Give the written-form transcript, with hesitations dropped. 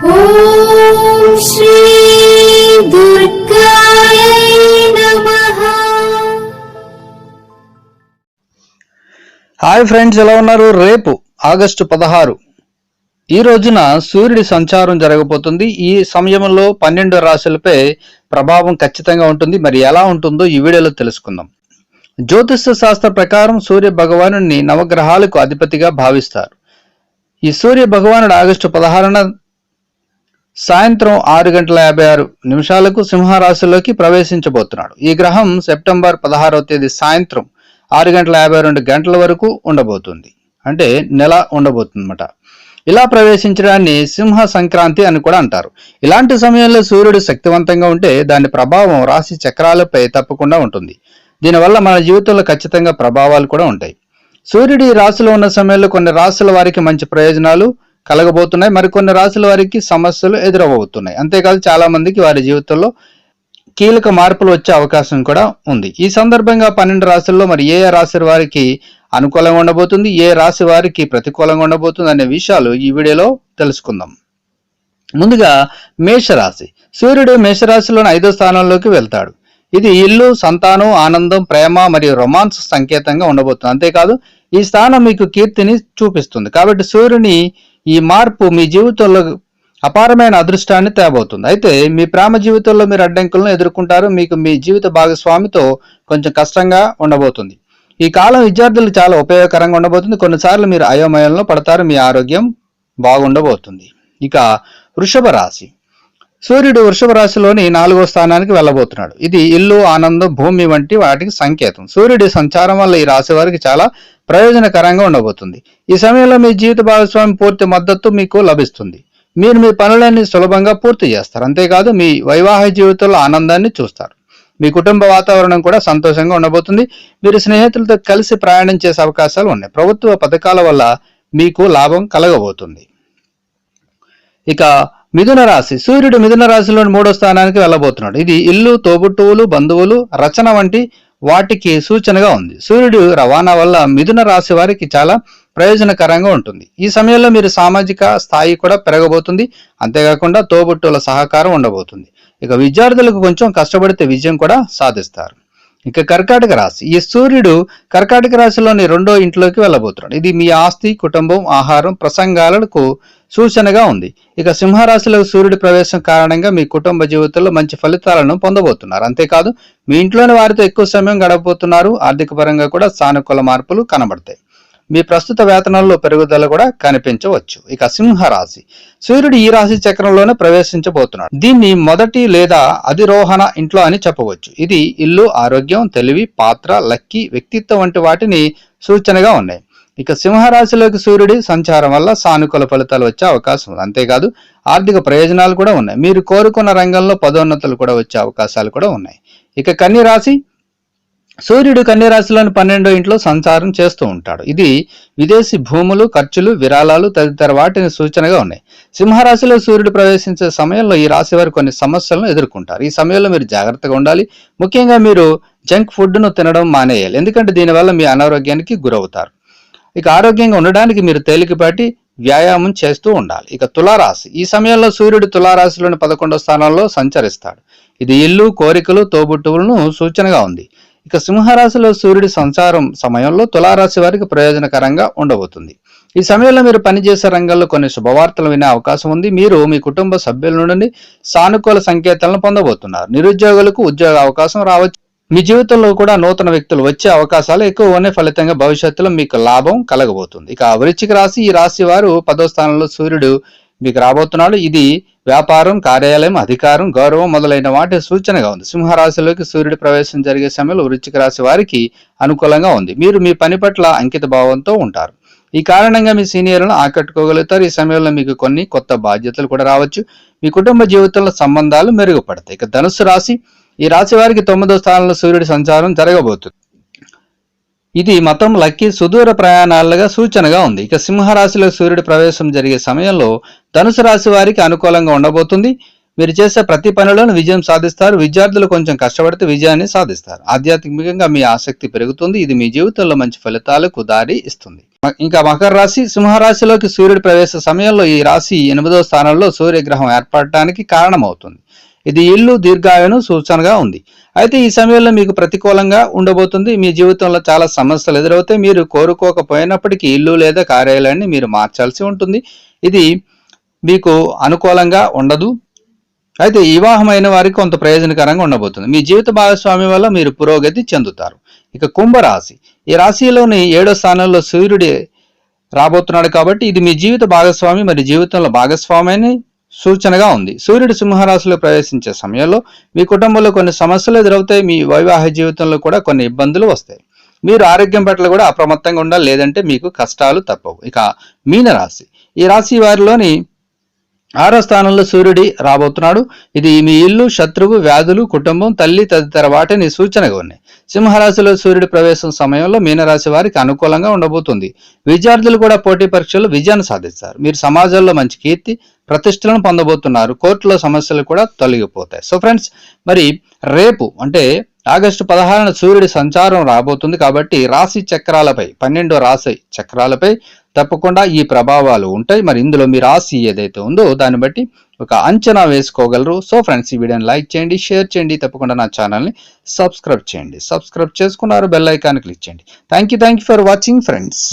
ఓం శ్రీ దుర్గాయై నమః. Hi friends, ఎలా ఉన్నారు? రేపు ఆగస్టు 16 ఈ రోజున సూర్యుడి సంచారం జరగబోతుంది. ఈ సమయంలో 12 రాశులపై ప్రభావం ఖచ్చితంగా ఉంటుంది. మరి ఎలా ఉంటుందో ఈ వీడియోలో తెలుసుకుందాం. జ్యోతిష శాస్త్ర ప్రకారం సూర్య భగవానుడిని నవగ్రహాలకు అధిపతిగా భావిస్తారు. ఈ సూర్య భగవానుడు ఆగస్టు 16న సాయంత్రం 6:56 సింహరాశిలోకి ప్రవేశించబోతున్నాడు. ఈ గ్రహం సెప్టెంబర్ 16వ తేదీ సాయంత్రం 6:52 వరకు ఉండబోతుంది. అంటే నెల ఉండబోతుందన్నమాట. ఇలా ప్రవేశించడాన్ని సింహ సంక్రాంతి అని కూడా అంటారు. ఇలాంటి సమయంలో సూర్యుడు శక్తివంతంగా ఉంటే దాని ప్రభావం రాశి చక్రాలపై తప్పకుండా ఉంటుంది. దీనివల్ల మన జీవితంలో ఖచ్చితంగా ప్రభావాలు కూడా ఉంటాయి. సూర్యుడు ఈ రాశిలో ఉన్న సమయంలో కొన్ని రాశుల వారికి మంచి ప్రయోజనాలు కలగబోతున్నాయి. మరికొన్ని రాశుల వారికి సమస్యలు ఎదురవబోతున్నాయి. అంతేకాదు చాలా మందికి వారి జీవితంలో కీలక మార్పులు వచ్చే అవకాశం కూడా ఉంది. ఈ సందర్భంగా 12 రాశుల్లో మరి ఏ రాశి వారికి అనుకూలంగా ఉండబోతుంది, ఏ రాశి వారికి ప్రతికూలంగా ఉండబోతుంది అనే విషయాలు ఈ వీడియోలో తెలుసుకుందాం. ముందుగా మేషరాశి. సూర్యుడు మేషరాశిలోని 5వ స్థానంలోకి వెళ్తాడు. ఇది ఇల్లు, సంతానం, ఆనందం, ప్రేమ మరియు రొమాన్స్ సంకేతంగా ఉండబోతుంది. అంతేకాదు ఈ స్థానం మీకు కీర్తిని చూపిస్తుంది. కాబట్టి సూర్యుని ఈ మార్పు మీ జీవితంలో అపారమైన అదృష్టాన్ని తేబోతుంది. అయితే మీ ప్రేమ జీవితంలో మీరు అడ్డంకులను ఎదుర్కొంటారు. మీకు మీ జీవిత భాగస్వామితో కొంచెం కష్టంగా ఉండబోతుంది. ఈ కాలం విద్యార్థులకు చాలా ఉపయోగకరంగా ఉండబోతుంది. కొన్నిసార్లు మీరు అయోమయంలో పడతారు. మీ ఆరోగ్యం బాగుండబోతుంది. ఇక వృషభ రాశి. సూర్యుడు వృషభ రాశిలోని 4వ స్థానానికి వెళ్ళబోతున్నాడు. ఇది ఇల్లు, ఆనందం, భూమి వంటి వాటికి సంకేతం. సూర్యుడి సంచారం వల్ల ఈ రాశి వారికి చాలా ప్రయోజనకరంగా ఉండబోతుంది. ఈ సమయంలో మీ జీవిత భాగస్వామి పూర్తి మద్దతు మీకు లభిస్తుంది. మీరు మీ పనులన్నీ సులభంగా పూర్తి చేస్తారు. అంతేకాదు మీ వైవాహిక జీవితంలో ఆనందాన్ని చూస్తారు. మీ కుటుంబ వాతావరణం కూడా సంతోషంగా ఉండబోతుంది. మీరు స్నేహితులతో కలిసి ప్రయాణం చేసే అవకాశాలు ఉన్నాయి. ప్రభుత్వ పథకాల వల్ల మీకు లాభం కలగబోతుంది. ఇక మిథున రాశి. సూర్యుడు మిథున రాశిలోని 3వ స్థానానికి వెళ్ళబోతున్నాడు. ఇది ఇల్లు, తోబుట్టువులు, బంధువులు, రచన వంటి వాటికి సూచనగా ఉంది. సూర్యుడు రవాణా వల్ల మిథున రాశి వారికి చాలా ప్రయోజనకరంగా ఉంటుంది. ఈ సమయంలో మీరు సామాజిక స్థాయి కూడా పెరగబోతుంది. అంతేకాకుండా తోబుట్టువుల సహకారం ఉండబోతుంది. ఇక విద్యార్థులకు కొంచెం కష్టపడితే విజయం కూడా సాధిస్తారు. ఇక కర్కాటక రాశి. ఈ సూర్యుడు కర్కాటక రాశిలోని 2వ ఇంట్లోకి వెళ్ళబోతున్నాడు. ఇది మీ ఆస్తి, కుటుంబం, ఆహారం, ప్రసంగాలకు సూచనగా ఉంది. ఇక సింహరాశిలో సూర్యుడి ప్రవేశం కారణంగా మీ కుటుంబ జీవితంలో మంచి ఫలితాలను పొందబోతున్నారు. అంతేకాదు మీ ఇంట్లోని వారితో ఎక్కువ సమయం గడపబోతున్నారు. ఆర్థిక పరంగా కూడా సానుకూల మార్పులు కనబడతాయి. మీ ప్రస్తుత వేతనంలో పెరుగుదల కూడా కనిపించవచ్చు. ఇక సింహరాశి. సూర్యుడు ఈ రాశి చక్రంలోనే ప్రవేశించబోతున్నాడు. దీన్ని మొదటి లేదా అధిరోహణ ఇంట్లో అని చెప్పవచ్చు. ఇది ఇల్లు, ఆరోగ్యం, తెలివి, పాత్ర, లక్కీ, వ్యక్తిత్వం వంటి వాటిని సూచనగా ఉన్నాయి. ఇక సింహరాశిలోకి సూర్యుడి సంచారం వల్ల సానుకూల ఫలితాలు వచ్చే అవకాశం ఉంది. అంతేకాదు ఆర్థిక ప్రయోజనాలు కూడా ఉన్నాయి. మీరు కోరుకున్న రంగంలో పదోన్నతులు కూడా వచ్చే అవకాశాలు కూడా ఉన్నాయి. ఇక కన్య రాశి. సూర్యుడు కన్య రాశిలోని 12వ ఇంట్లో సంచారం చేస్తూ ఉంటాడు. ఇది విదేశీ భూములు, ఖర్చులు, విరాళాలు తదితర వాటిని సూచనగా ఉన్నాయి. సింహరాశిలో సూర్యుడు ప్రవేశించే సమయంలో ఈ రాశి వారు కొన్ని సమస్యలను ఎదుర్కొంటారు. ఈ సమయంలో మీరు జాగ్రత్తగా ఉండాలి. ముఖ్యంగా మీరు జంక్ ఫుడ్ను తినడం మానేయాలి. ఎందుకంటే దీనివల్ల మీ అనారోగ్యానికి గురవుతారు. ఇక ఆరోగ్యంగా ఉండడానికి మీరు తేలికపాటి వ్యాయామం చేస్తూ ఉండాలి. ఇక తులారాశి. ఈ సమయంలో సూర్యుడు తులారాశిలోని 11వ స్థానంలో సంచరిస్తాడు. ఇది ఇల్లు, కోరికలు, తోబుట్టువులను సూచనగా ఉంది. ఇక సింహరాశిలో సూర్యుడి సంచారం సమయంలో తులారాశి వారికి ప్రయోజనకరంగా ఉండబోతుంది. ఈ సమయంలో మీరు పనిచేసే రంగంలో కొన్ని శుభవార్తలు వినే అవకాశం ఉంది. మీరు మీ కుటుంబ సభ్యుల నుండి సానుకూల సంకేతాలను పొందబోతున్నారు. నిరుద్యోగులకు ఉద్యోగ అవకాశం రావచ్చు. మీ జీవితంలో కూడా నూతన వ్యక్తులు వచ్చే అవకాశాలు ఎక్కువ ఉన్నాయి. ఫలితంగా భవిష్యత్తులో మీకు లాభం కలగబోతుంది. ఇక వృశ్చిక రాశి. ఈ రాశి వారు 10వ స్థానంలో సూర్యుడు మీకు రాబోతున్నాడు. ఇది వ్యాపారం, కార్యాలయం, అధికారం, గౌరవం మొదలైన వాటి సూచనగా ఉంది. సింహరాశిలోకి సూర్యుడి ప్రవేశం జరిగే సమయంలో వృశ్చిక రాశి వారికి అనుకూలంగా ఉంది. మీరు మీ పని పట్ల అంకిత భావంతో ఉంటారు. ఈ కారణంగా మీ సీనియర్లను ఆకట్టుకోగలుగుతారు. ఈ సమయంలో మీకు కొన్ని కొత్త బాధ్యతలు కూడా రావచ్చు. మీ కుటుంబ జీవితంలో సంబంధాలు మెరుగుపడతాయి. ఇక ధనుస్సు రాశి. ఈ రాశి వారికి 9వ స్థానంలో సూర్యుడి సంచారం జరగబోతుంది. ఇది మతం, లక్కీ, సుదూర ప్రయాణాలుగా సూచనగా ఉంది. ఇక సింహరాశిలో సూర్యుడి ప్రవేశం జరిగే సమయంలో ధనుసు రాశి వారికి అనుకూలంగా ఉండబోతుంది. మీరు చేసే ప్రతి పనిలోనూ విజయం సాధిస్తారు. విద్యార్థులు కొంచెం కష్టపడితే విజయాన్ని సాధిస్తారు. ఆధ్యాత్మికంగా మీ ఆసక్తి పెరుగుతుంది. ఇది మీ జీవితంలో మంచి ఫలితాలకు దారి ఇస్తుంది. ఇంకా మకర రాశి, సింహరాశిలోకి సూర్యుడి ప్రవేశ సమయంలో ఈ రాశి 8వ స్థానంలో సూర్యగ్రహం ఏర్పడటానికి కారణమవుతుంది. ఇది ఇల్లు దీర్ఘాయును సూచనగా ఉంది. అయితే ఈ సమయంలో మీకు ప్రతికూలంగా ఉండబోతుంది. మీ జీవితంలో చాలా సమస్యలు ఎదురవుతాయి. మీరు కోరుకోకపోయినప్పటికీ ఇల్లు లేదా కార్యాలయాన్ని మీరు మార్చాల్సి ఉంటుంది. ఇది మీకు అనుకూలంగా ఉండదు. అయితే వివాహమైన వారికి కొంత ప్రయోజనకరంగా ఉండబోతుంది. మీ జీవిత భాగస్వామి వల్ల మీరు పురోగతి చెందుతారు. ఇక కుంభరాశి, ఈ రాశిలోని 7వ స్థానంలో సూర్యుడి రాబోతున్నాడు కాబట్టి ఇది మీ జీవిత భాగస్వామి మరియు జీవితంలో భాగస్వామి అని సూచనగా ఉంది. సూర్యుడు సింహరాశిలో ప్రవేశించే సమయంలో మీ కుటుంబంలో కొన్ని సమస్యలు ఎదురవుతాయి. మీ వైవాహిక జీవితంలో కూడా కొన్ని ఇబ్బందులు వస్తాయి. మీరు ఆరోగ్యం పట్ల కూడా అప్రమత్తంగా ఉండాలి, లేదంటే మీకు కష్టాలు తప్పవు. ఇక మీనరాశి, ఈ రాశి వారిలోని 6వ స్థానంలో సూర్యుడి రాబోతున్నాడు. ఇది మీ ఇల్లు, శత్రువు, వ్యాధులు, కుటుంబం, తల్లి తదితర వాటిని సూచనగా ఉన్నాయి. సింహరాశిలో సూర్యుడి ప్రవేశం సమయంలో మీనరాశి వారికి అనుకూలంగా ఉండబోతుంది. విద్యార్థులు కూడా పోటీ పరీక్షల్లో విజయాన్ని సాధిస్తారు. మీరు సమాజంలో మంచి కీర్తి ప్రతిష్టలను పొందబోతున్నారు. కోర్టులో సమస్యలు కూడా తొలగిపోతాయి. సో ఫ్రెండ్స్, మరి రేపు అంటే ఆగస్టు 16న సూర్యుడి సంచారం రాబోతుంది కాబట్టి రాశి చక్రాలపై 12 రాశి చక్రాలపై తప్పకుండా ఈ ప్రభావాలు ఉంటాయి. మరి ఇందులో మీ రాశి ఏదైతే ఉందో దాన్ని బట్టి ఒక అంచనా వేసుకోగలరు. సో ఫ్రెండ్స్, ఈ వీడియోని లైక్ చేయండి, షేర్ చేయండి, తప్పకుండా నా ఛానల్ని సబ్స్క్రైబ్ చేయండి. సబ్స్క్రైబ్ చేసుకున్నారు, బెల్ ఐకాన్ క్లిక్ చేయండి. Thank you for watching friends.